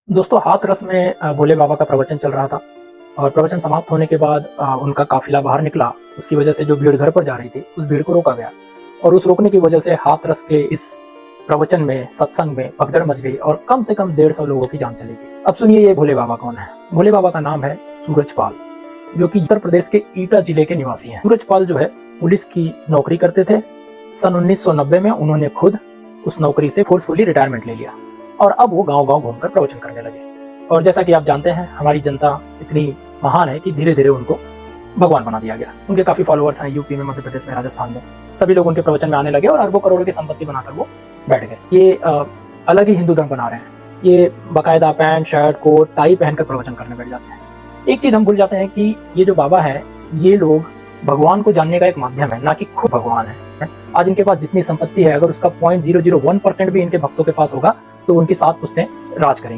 दोस्तों हाथरस में भोले बाबा का प्रवचन चल रहा था और प्रवचन समाप्त होने के बाद उनका काफिला बाहर निकला। उसकी वजह से जो भीड़ घर पर जा रही थी उस भीड़ को रोका गया और उस रोकने की वजह से हाथरस के इस प्रवचन में सत्संग में भगदड़ मच गई और कम से कम 150 लोगों की जान चली गई। अब सुनिए ये भोले बाबा कौन है। भोले बाबा का नाम है सूरजपाल, जो कि उत्तर प्रदेश के ईटा जिले के निवासी हैं। सूरजपाल जो है पुलिस की नौकरी करते थे। सन 1990 में उन्होंने खुद उस नौकरी से फोर्सफुली रिटायरमेंट ले लिया और अब वो गांव-गांव घूमकर प्रवचन करने लगे। और जैसा कि आप जानते हैं हमारी जनता इतनी महान है कि धीरे धीरे उनको भगवान बना दिया गया। उनके काफी फॉलोअर्स हैं यूपी में, मध्य प्रदेश में, राजस्थान में। सभी लोग उनके प्रवचन में आने लगे और अरबों करोड़ों की संपत्ति बनाकर वो बैठ गए। ये अलग ही हिंदू धर्म बना रहे हैं। ये बाकायदा पैंट शर्ट कोट टाई पहनकर प्रवचन करने बैठ जाते हैं। एक चीज हम भूल जाते हैं कि ये जो बाबा है ये लोग भगवान को जानने का एक माध्यम है, ना कि खुद भगवान है। आज इनके पास जितनी संपत्ति है अगर उसका 0.001% भी इनके भक्तों के पास होगा तो उनकी 7 पुश्तें राज करेंगी।